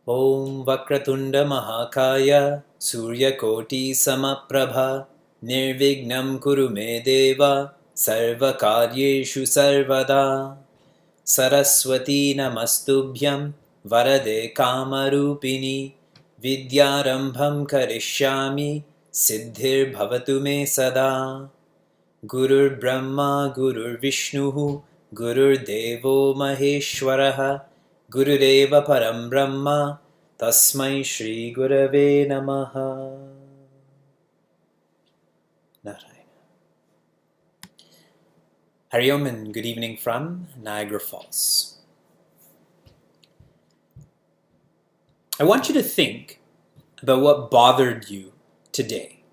Om Vakratunda Mahakaya Suryakoti Samaprabha Nirvignam Kuru Me Deva Sarva Karyeshu Sarvada Saraswati Namastubhyam Varade Kamarupini Vidyarambham Karishyami Siddhir Bhavatu Me Sada Gurur Brahma Gurur Vishnu Gurur Devo Maheshwaraha Gurudeva Param Brahma Tasmai Shri Gurave Namaha. Narayana. Hari Om and good evening from Niagara Falls. I want you to think about what bothered you today.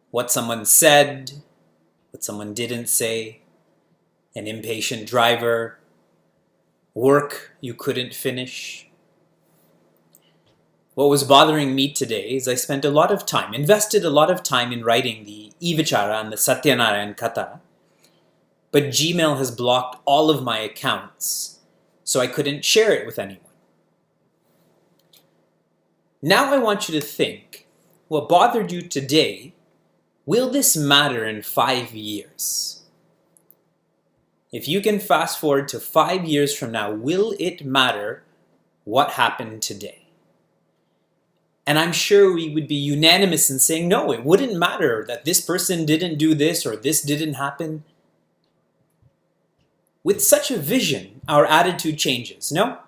What someone said, what someone didn't say, an impatient driver, work you couldn't finish. What was bothering me today is I spent a lot of time, invested a lot of time in writing the E-Vichara and the Satyanarayan Katha, but Gmail has blocked all of my accounts, so I couldn't share it with anyone. Now I want you to think, what bothered you today, will this matter in 5 years? If you can fast forward to 5 years from now, will it matter what happened today? And I'm sure we would be unanimous in saying, no, it wouldn't matter that this person didn't do this or this didn't happen. With such a vision, our attitude changes, no?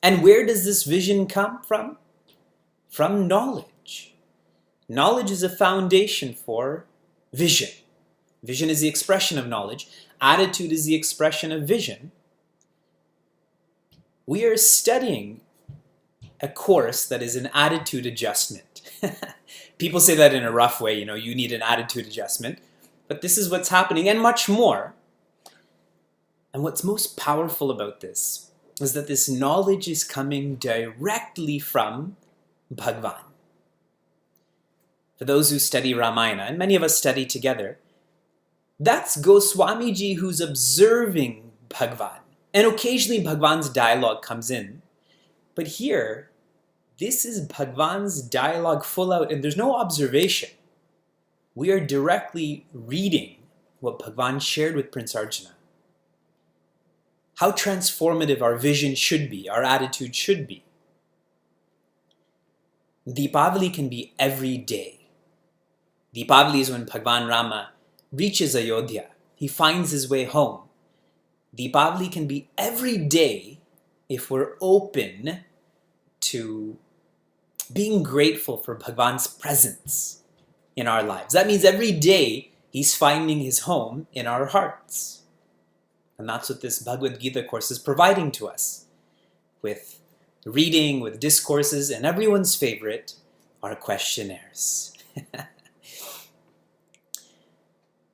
And where does this vision come from? From knowledge. Knowledge is a foundation for vision. Vision is the expression of knowledge. Attitude is the expression of vision. We are studying a course that is an attitude adjustment. People say that in a rough way, you need an attitude adjustment. But this is what's happening and much more. And what's most powerful about this is that this knowledge is coming directly from Bhagwan. For those who study Ramayana, and many of us study together, that's Goswamiji who's observing Bhagwan. And occasionally Bhagwan's dialogue comes in. But here, this is Bhagwan's dialogue full out, and there's no observation. We are directly reading what Bhagwan shared with Prince Arjuna. How transformative our vision should be, our attitude should be. Deepavali can be every day. Deepavali is when Bhagwan Rama reaches Ayodhya. He finds his way home. Deepavali can be every day if we're open to being grateful for Bhagwan's presence in our lives. That means every day he's finding his home in our hearts. And that's what this Bhagavad Gita course is providing to us. With reading, with discourses, and everyone's favorite, our questionnaires.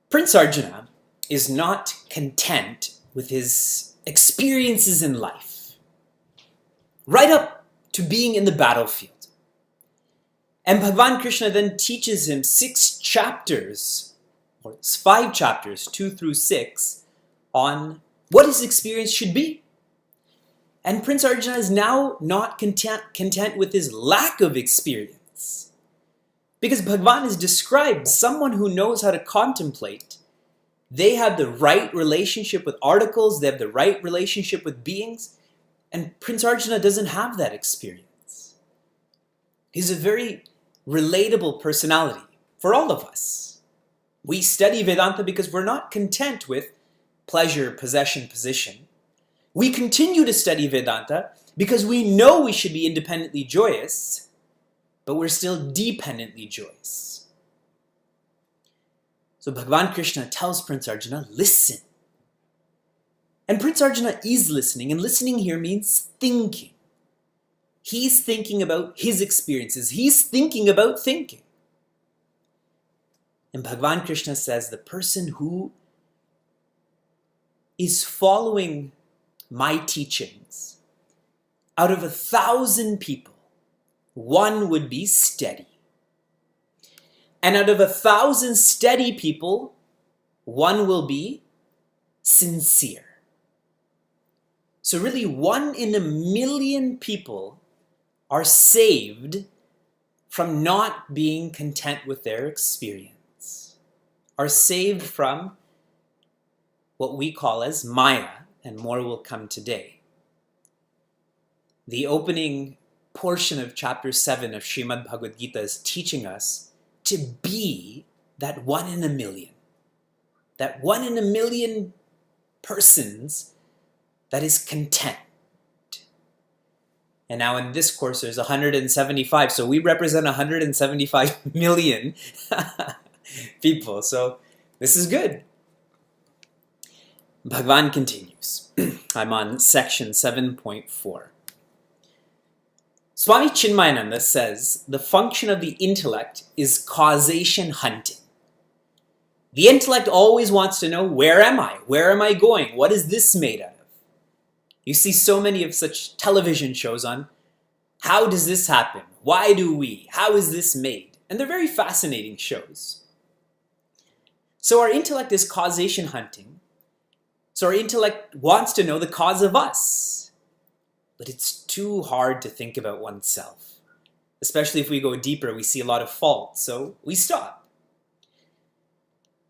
Prince Arjuna is not content with his experiences in life, right up to being in the battlefield. And Bhagavan Krishna then teaches him 6 chapters, or 5 chapters, 2 through 6, on what his experience should be. And Prince Arjuna is now not content with his lack of experience. Because Bhagavan is described, someone who knows how to contemplate. They have the right relationship with articles, they have the right relationship with beings, and Prince Arjuna doesn't have that experience. He's a very relatable personality for all of us. We study Vedanta because we're not content with pleasure, possession, position. We continue to study Vedanta because we know we should be independently joyous, but we're still dependently joyous. So Bhagavan Krishna tells Prince Arjuna, listen. And Prince Arjuna is listening, and listening here means thinking. He's thinking about his experiences. He's thinking about thinking. And Bhagavan Krishna says, the person who is following my teachings, out of 1,000 people, one would be steady. And out of 1,000 steady people, one will be sincere. So really, 1 in a million people are saved from not being content with their experience, are saved from what we call as Maya, and more will come today. The opening portion of chapter 7 of Srimad Bhagavad Gita is teaching us to be that 1 in a million. That 1 in a million persons that is content. And now in this course there's 175, so we represent 175 million people. So this is good. Bhagavan continues. I'm on section 7.4. Swami Chinmayananda says the function of the intellect is causation hunting. The intellect always wants to know, where am I? Where am I going? What is this made out of? You see so many of such television shows on how does this happen? Why do we? How is this made? And they're very fascinating shows. So our intellect is causation hunting. So our intellect wants to know the cause of us. But it's too hard to think about oneself. Especially if we go deeper, we see a lot of fault, so we stop.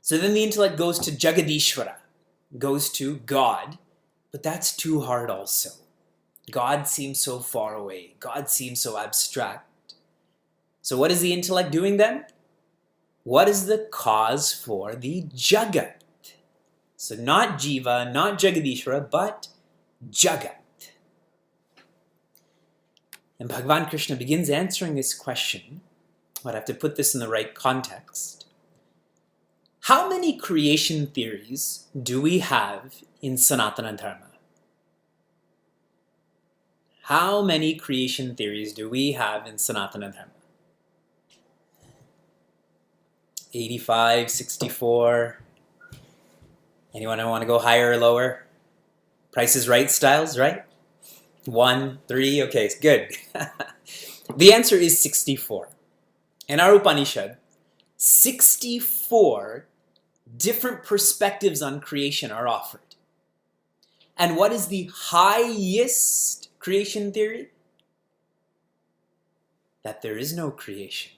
So then the intellect goes to Jagadishvara, goes to God, but that's too hard also. God seems so far away. God seems so abstract. So what is the intellect doing then? What is the cause for the Jagat? So not Jiva, not Jagadishvara, but Jagat. And Bhagavan Krishna begins answering this question, but I have to put this in the right context. How many creation theories do we have in Sanatana Dharma? How many creation theories do we have in Sanatana Dharma? 85, 64. Anyone want to go higher or lower? Price is Right styles, right? 1, 3, okay, it's good. The answer is 64. In our Upanishad, 64 different perspectives on creation are offered. And what is the highest creation theory? That there is no creation.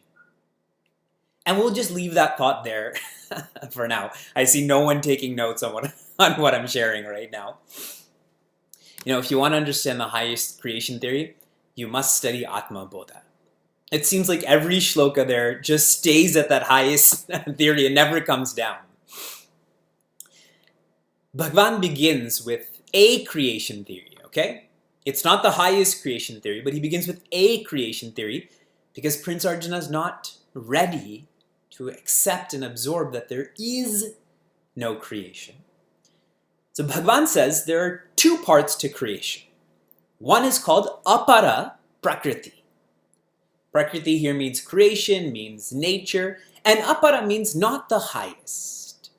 And we'll just leave that thought there for now. I see no one taking notes on what I'm sharing right now. You know, if you want to understand the highest creation theory, you must study Atma Bodha. It seems like every shloka there just stays at that highest theory and never comes down. Bhagavan begins with a creation theory, okay? It's not the highest creation theory, but he begins with a creation theory because Prince Arjuna is not ready to accept and absorb that there is no creation. So Bhagavan says there are 2 parts to creation. One is called apara prakriti. Prakriti here means creation, means nature, and apara means not the highest.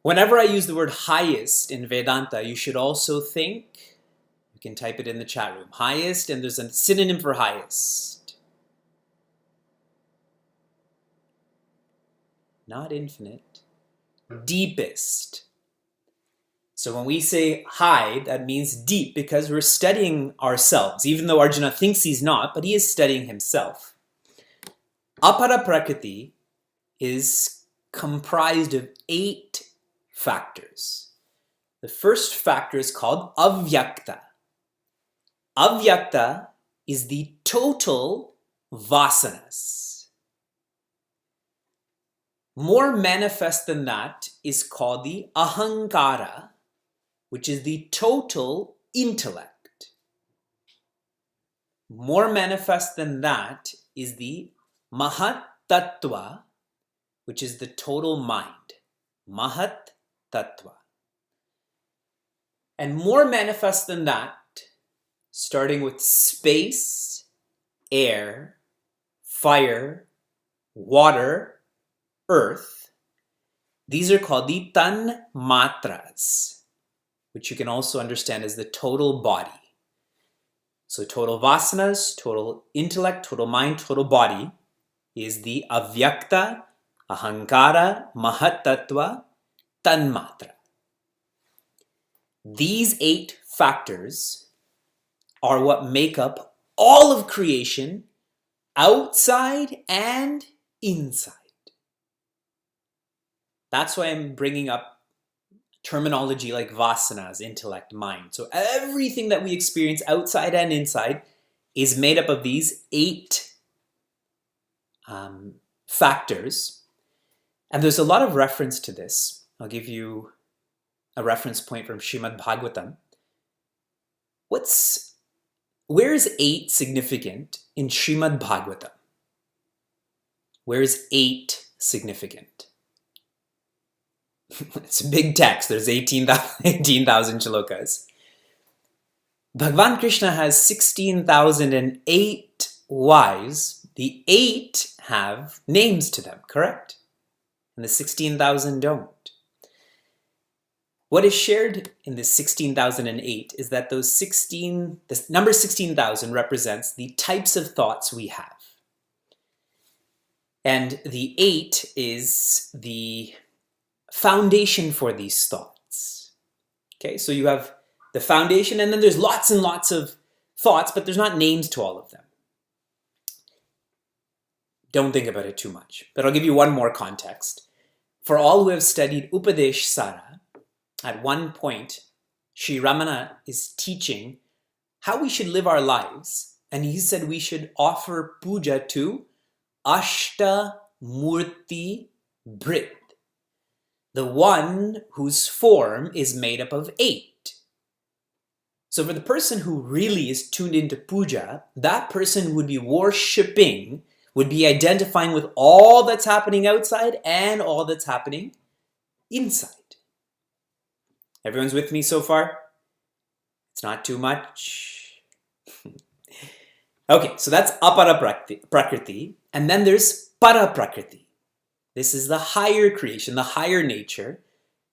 Whenever I use the word highest in Vedanta, you should also think, you can type it in the chat room, highest, and there's a synonym for highest. Not infinite, deepest. So when we say high, that means deep because we're studying ourselves, even though Arjuna thinks he's not, but he is studying himself. Apara Prakriti is comprised of 8 factors. The first factor is called avyakta. Avyakta is the total vasanas. More manifest than that is called the ahankara, which is the total intellect. More manifest than that is the mahat tattva, which is the total mind. Mahat tattva. And more manifest than that, starting with space, air, fire, water, earth, these are called the tanmatras, which you can also understand as the total body. So total vasanas, total intellect, total mind, total body is the avyakta, ahankara, mahatattva, tanmatra. These 8 factors are what make up all of creation, outside and inside. That's why I'm bringing up terminology like vasanas, intellect, mind. So everything that we experience outside and inside is made up of these 8 factors. And there's a lot of reference to this. I'll give you a reference point from Srimad Bhagavatam. Where is 8 significant in Srimad Bhagavatam? Where is 8 significant? It's a big text. There's 18,000 shlokas. Bhagavan Krishna has 16,008 wives. The 8 have names to them, correct? And the 16,000 don't. What is shared in this 16,008 is that the number 16,000 represents the types of thoughts we have. And the 8 is the foundation for these thoughts. Okay, so you have the foundation, and then there's lots and lots of thoughts, but there's not names to all of them. Don't think about it too much. But I'll give you one more context. For all who have studied Upadesh Sara, at one point, Sri Ramana is teaching how we should live our lives. And he said we should offer puja to Ashta Murti Brit, the one whose form is made up of 8. So for the person who really is tuned into puja, that person would be worshipping, would be identifying with all that's happening outside and all that's happening inside. Everyone's with me so far? It's not too much. Okay, so that's apara prakriti, and then there's para prakriti. This is the higher creation, the higher nature.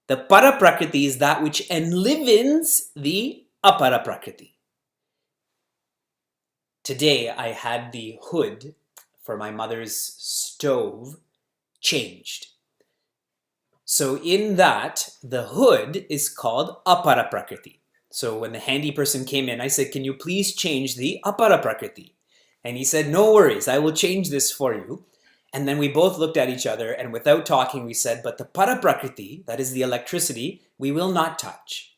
The para prakriti is that which enlivens the apara prakriti. Today I had the hood for my mother's stove changed. So in that, the hood is called apara prakriti. So when the handy person came in, I said, can you please change the apara prakriti? And he said, no worries, I will change this for you. And then we both looked at each other, and without talking, we said, but the para prakriti, that is the electricity, we will not touch.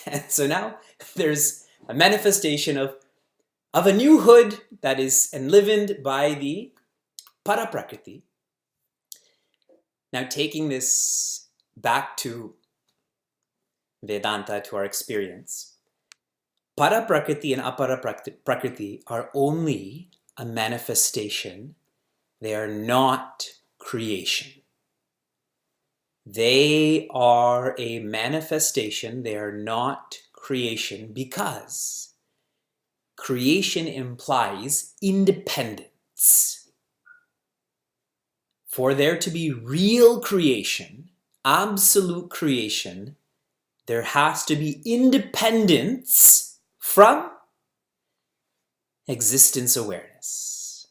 And so now there's a manifestation of a new hood that is enlivened by the para prakriti. Now taking this back to Vedanta, to our experience, para prakriti and apara prakriti are only a manifestation. They are not creation. They are a manifestation. They are not creation because creation implies independence. For there to be real creation, absolute creation, there has to be independence from existence awareness.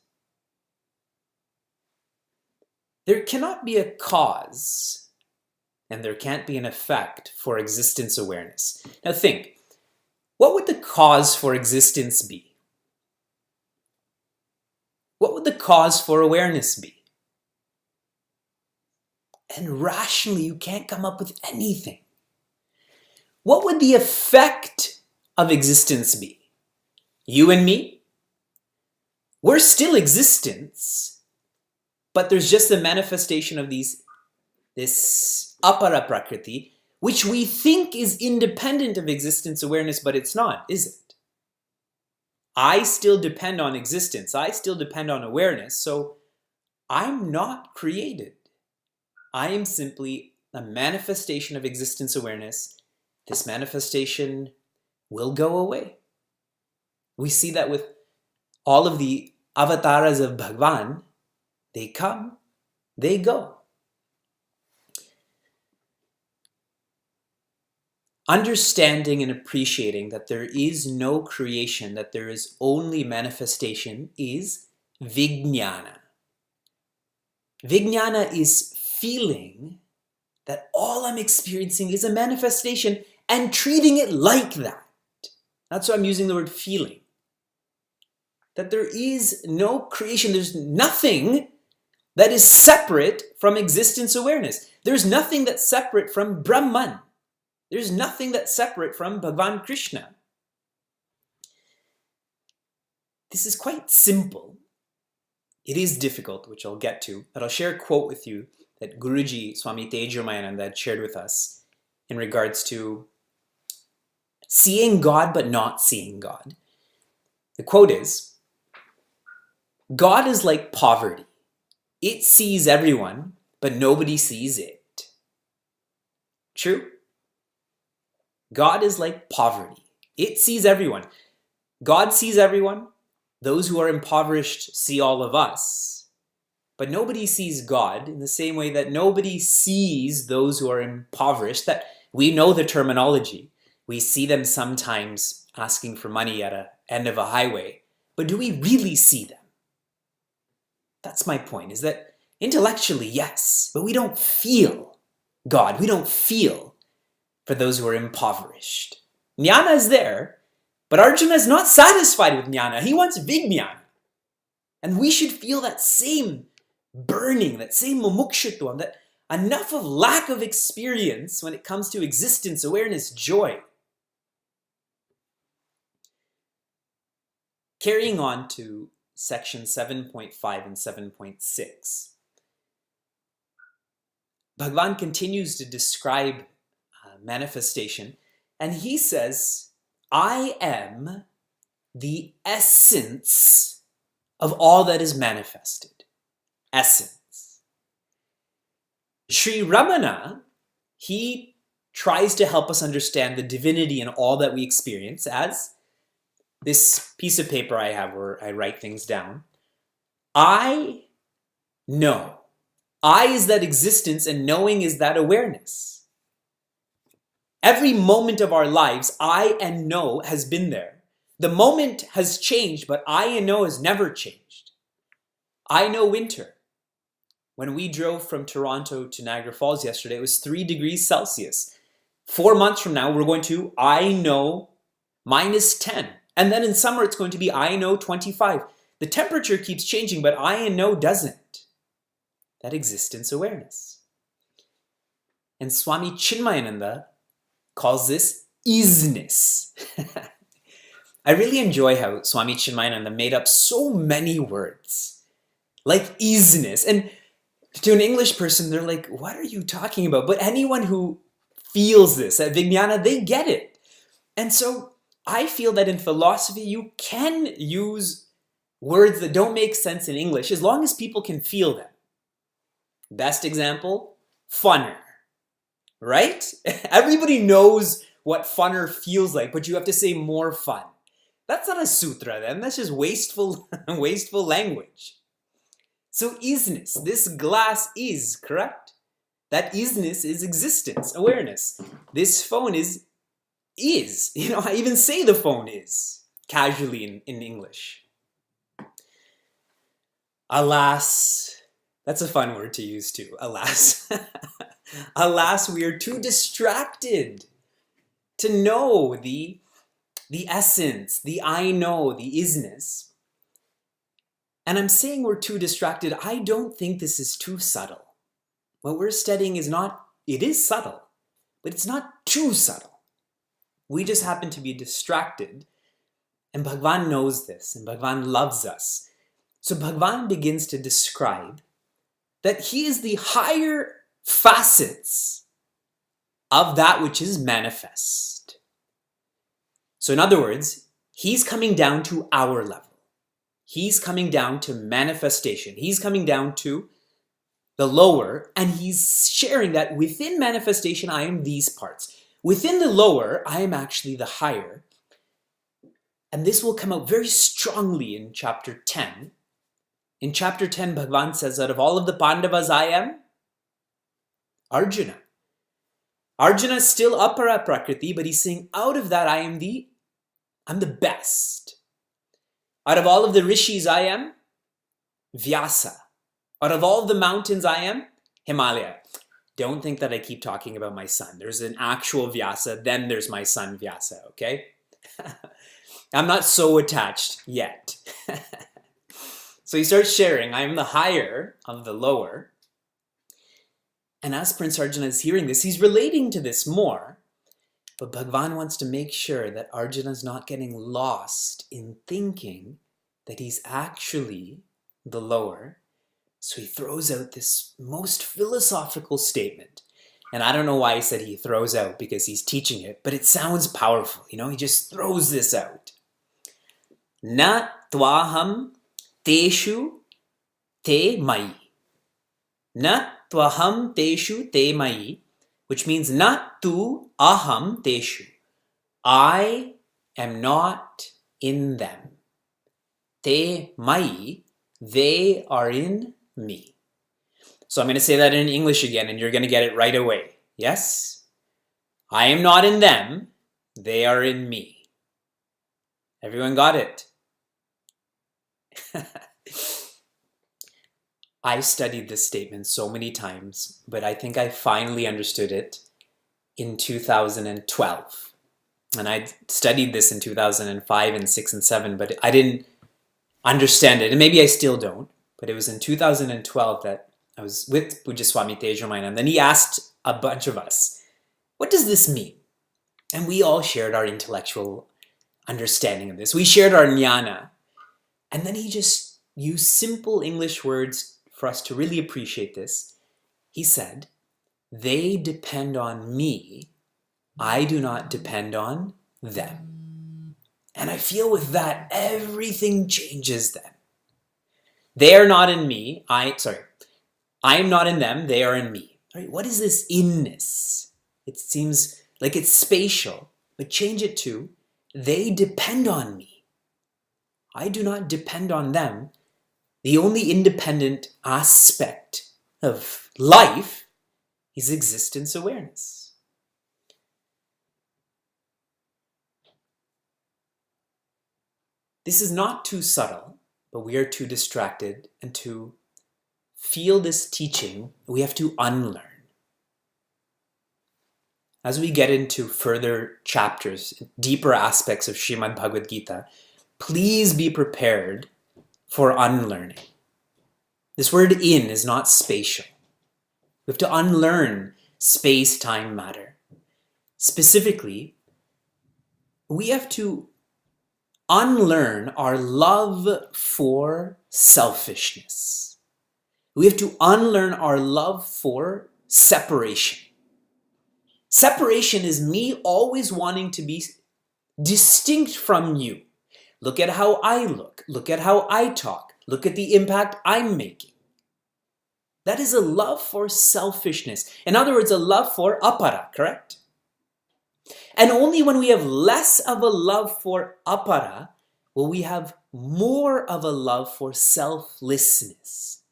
There cannot be a cause and there can't be an effect for existence awareness. Now think, what would the cause for existence be? What would the cause for awareness be? And rationally, you can't come up with anything. What would the effect of existence be? You and me? we're still existence, but there's just a manifestation of this apara prakriti, which we think is independent of existence awareness, but it's not, is it? I still depend on existence. I still depend on awareness. So I'm not created. I am simply a manifestation of existence awareness. This manifestation will go away. We see that with all of the avatars of Bhagwan. They come, they go. Understanding and appreciating that there is no creation, that there is only manifestation, is vijnana. Vijnana is feeling that all I'm experiencing is a manifestation and treating it like that. That's why I'm using the word feeling. That there is no creation, there's nothing that is separate from existence awareness. There's nothing that's separate from Brahman. There's nothing that's separate from Bhagavan Krishna. This is quite simple. It is difficult, which I'll get to, but I'll share a quote with you that Guruji Swami Tejamayananda had shared with us in regards to seeing God but not seeing God. The quote is, God is like poverty. It sees everyone, but nobody sees it. True? God is like poverty. It sees everyone. God sees everyone. Those who are impoverished see all of us. But nobody sees God in the same way that nobody sees those who are impoverished. That we know the terminology. We see them sometimes asking for money at the end of a highway. But do we really see them? That's my point, is that intellectually, yes, but we don't feel God. We don't feel for those who are impoverished. Jnana is there, but Arjuna is not satisfied with jnana. He wants vijnana. And we should feel that same burning, that same mumukshutvam, that enough of lack of experience when it comes to existence, awareness, joy. Carrying on to section 7.5 and 7.6. Bhagavan continues to describe manifestation, and he says, I am the essence of all that is manifested. Essence. Sri Ramana, he tries to help us understand the divinity in all that we experience as this piece of paper I have where I write things down. I know. I is that existence and knowing is that awareness. Every moment of our lives, I and know has been there. The moment has changed, but I and know has never changed. I know winter. When we drove from Toronto to Niagara Falls yesterday, it was 3 degrees Celsius. 4 months from now, we're going to, I know, -10. And then in summer, it's going to be, I know, 25. The temperature keeps changing, but I and know doesn't. That existence awareness. And Swami Chinmayananda calls this isness. I really enjoy how Swami Chinmayananda made up so many words, like isness. And to an English person, they're like, what are you talking about? But anyone who feels this at Vijnana, they get it. And so I feel that in philosophy, you can use words that don't make sense in English as long as people can feel them. Best example, funner. Right? Everybody knows what funner feels like, but you have to say more fun. That's not a sutra then, that's just wasteful language. So isness, this glass is, correct? That isness is existence, awareness. This phone is. You know, I even say the phone is, casually in English. Alas, that's a fun word to use too, alas. Alas, we are too distracted to know the essence, the I know, the isness. And I'm saying we're too distracted. I don't think this is too subtle. What we're studying is not, it is subtle, but it's not too subtle. We just happen to be distracted. And Bhagavan knows this, and Bhagavan loves us. So Bhagavan begins to describe that he is the higher facets of that which is manifest. So in other words, he's coming down to our level. He's coming down to manifestation. He's coming down to the lower, and he's sharing that within manifestation, I am these parts. Within the lower, I am actually the higher. And this will come out very strongly in chapter 10. In chapter 10, Bhagavan says, out of all of the Pandavas, I am Arjuna. Arjuna is still Apara Prakriti, but he's saying, out of that, I'm the best. Out of all of the rishis, I am Vyasa. Out of all of the mountains, I am Himalaya. Don't think that I keep talking about my son. There's an actual Vyasa, then there's my son Vyasa, okay? I'm not so attached yet. So he starts sharing, I am the higher of the lower. And as Prince Arjuna is hearing this, he's relating to this more. But Bhagavan wants to make sure that Arjuna is not getting lost in thinking that he's actually the lower. So he throws out this most philosophical statement. And I don't know why he said he throws out, because he's teaching it, but it sounds powerful. You know, he just throws this out. Na tvaham teshu te mai. Na tvaham teshu te mai, which means not tu aham teshu. I am not in them. Te mai, they are in me. So I'm going to say that in English again, and you're going to get it right away. Yes? I am not in them, they are in me. Everyone got it? I studied this statement so many times, but I think I finally understood it in 2012. And I studied this in 2005 and 6 and 7, but I didn't understand it. And maybe I still don't. But it was in 2012 that I was with Pujya Swami Tejamaya, and then he asked a bunch of us, what does this mean? And we all shared our intellectual understanding of this. We shared our jnana. And then he just used simple English words for us to really appreciate this. He said, they depend on me. I do not depend on them. And I feel with that, everything changes then. They are not in me. I am not in them. They are in me. Right? What is this inness? It seems like it's spatial, but change it to, they depend on me. I do not depend on them. The only independent aspect of life is existence awareness. This is not too subtle, but we are too distracted, and to feel this teaching, we have to unlearn. As we get into further chapters, deeper aspects of Srimad Bhagavad Gita, please be prepared for unlearning. This word in is not spatial. We have to unlearn space, time, matter. Specifically, we have to unlearn our love for selfishness. We have to unlearn our love for separation. Separation is me always wanting to be distinct from you. Look at how I look. Look at how I talk. Look at the impact I'm making. That is a love for selfishness. In other words, a love for apara, correct? And only when we have less of a love for apara will we have more of a love for selflessness,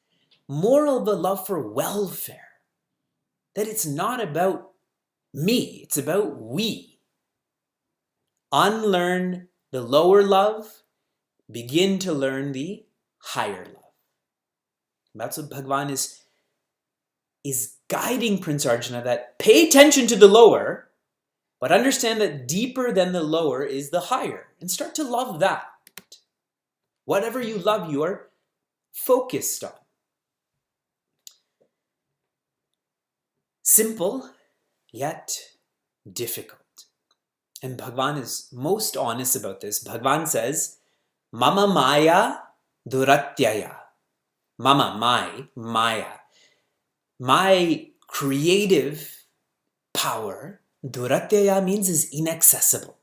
more of a love for welfare. That it's not about me, it's about we. Unlearn the lower love, begin to learn the higher love. That's what Bhagavan is guiding Prince Arjuna, that pay attention to the lower, but understand that deeper than the lower is the higher, and start to love that. Whatever you love, you are focused on. Simple, yet difficult. And Bhagavan is most honest about this. Bhagavan says, Mama Maya Duratyaya. Mama, my, Maya. My creative power, Duratyaya means is inaccessible,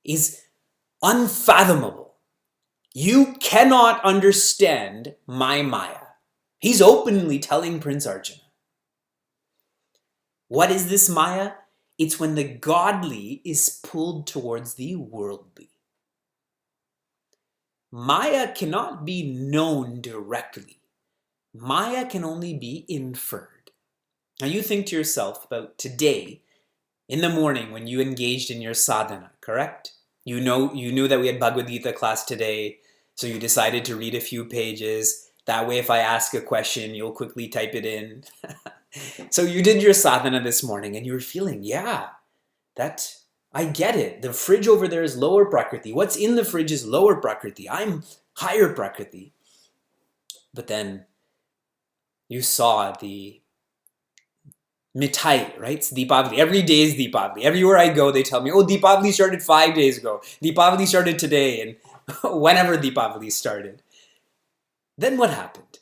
is unfathomable. You cannot understand my Maya. He's openly telling Prince Arjuna. What is this Maya? It's when the godly is pulled towards the worldly. Maya cannot be known directly. Maya can only be inferred. Now you think to yourself about today, in the morning when you engaged in your sadhana, correct? You knew that we had Bhagavad Gita class today, so you decided to read a few pages. That way if I ask a question, you'll quickly type it in. So you did your sadhana this morning and you were feeling, yeah, I get it. The fridge over there is lower prakriti. What's in the fridge is lower prakriti. I'm higher prakriti. But then you saw the mithai, right? It's Deepavali. Every day is Deepavali. Everywhere I go, they tell me, oh, Deepavali started 5 days ago. Deepavali started today, and whenever Deepavali started. Then what happened?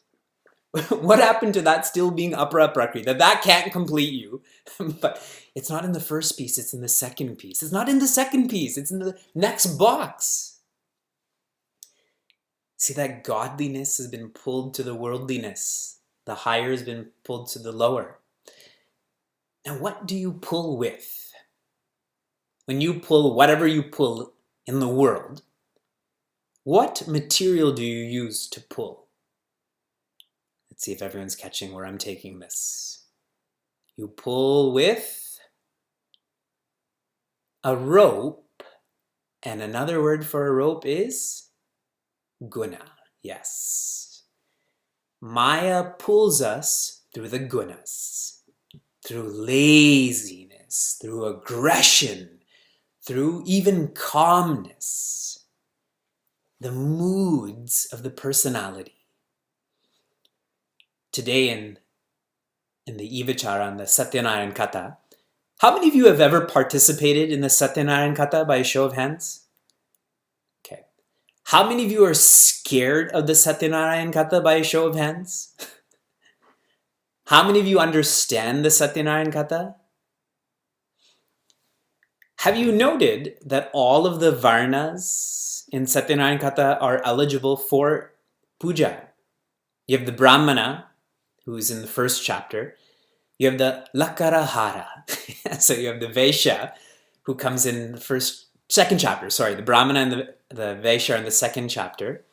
What happened to that still being apara prakriti? That can't complete you. But it's not in the first piece, it's in the second piece. It's not in the second piece, it's in the next box. See, that godliness has been pulled to the worldliness. The higher has been pulled to the lower. Now, what do you pull with? When you pull whatever you pull in the world, what material do you use to pull? Let's see if everyone's catching where I'm taking this. You pull with a rope, and another word for a rope is guna. Yes. Maya pulls us through the gunas, through laziness, through aggression, through even calmness, the moods of the personality. Today in the Ivichara, in the Satyanarayan Katha, how many of you have ever participated in the Satyanarayan Katha by a show of hands? Okay. How many of you are scared of the Satyanarayan Katha by a show of hands? How many of you understand the Satyanarayan Katha? Have you noted that all of the Varnas in Satyanarayan Katha are eligible for puja? You have the Brahmana, who's in the first chapter. You have the Lakarahara. So you have the Vaishya, who comes in the second chapter. Sorry, the Brahmana and the Vaishya are in the second chapter.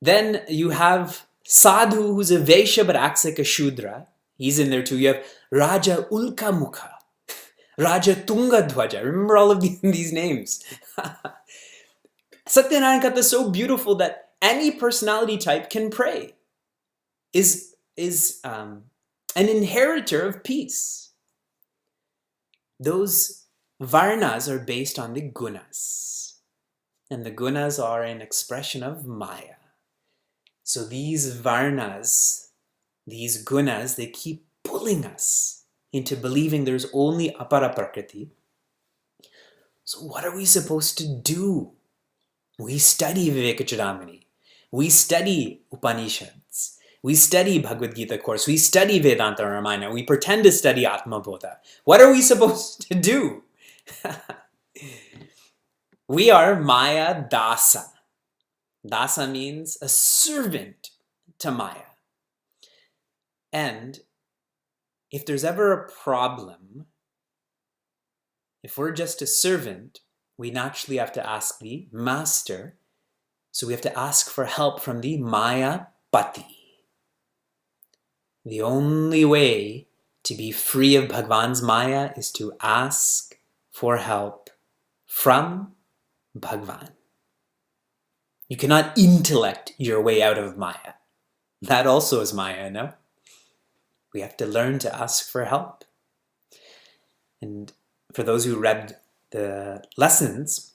Then you have Sadhu, who's a Vaishya but acts like a Shudra. He's in there too. You have Raja Ulka Mukha, Raja Tunga Dhwaja. Remember all of these names. Satyanarayan Katha is so beautiful that any personality type can pray. Is an inheritor of peace. Those varnas are based on the gunas. And the gunas are an expression of Maya. So these varnas, these gunas, they keep pulling us into believing there's only apara prakriti. So what are we supposed to do? We study Vivekji. We study Upanishads. We study Bhagavad Gita course. We study Vedanta Ramayana. We pretend to study Atma Bodha. What are we supposed to do? We are Maya Dasa. Dasa means a servant to Maya. And if there's ever a problem, if we're just a servant, we naturally have to ask the master. So we have to ask for help from the Maya Pati. The only way to be free of Bhagwan's Maya is to ask for help from Bhagwan. You cannot intellect your way out of Maya. That also is Maya, no? We have to learn to ask for help. And for those who read the lessons,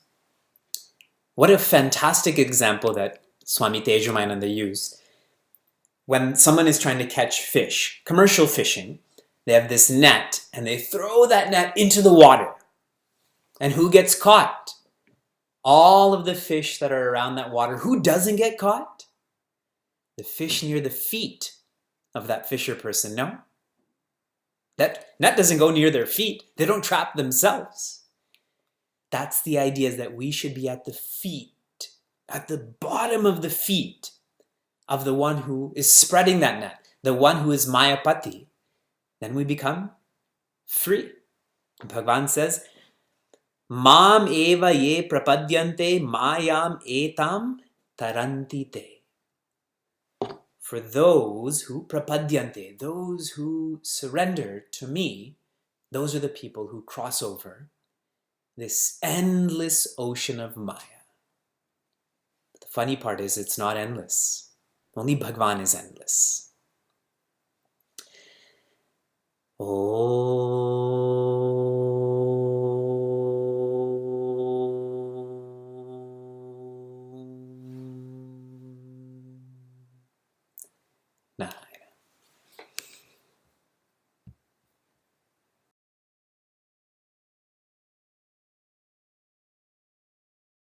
what a fantastic example that Swami Tejamananda used. When someone is trying to catch fish, commercial fishing, they have this net and they throw that net into the water. And who gets caught? all of the fish that are around that water, who doesn't get caught? The fish near the feet of that fisher person, no? That net doesn't go near their feet. They don't trap themselves. That's the idea, is that we should be at the feet, at the bottom of the feet of the one who is spreading that net, the one who is Mayapati. Then we become free. Bhagavan says, Mam eva ye prapadyante mayam etam taranti te. For those who prapadyante, those who surrender to me, those are the people who cross over this endless ocean of Maya. But the funny part is, it's not endless. Only Bhagavan is endless. Oh.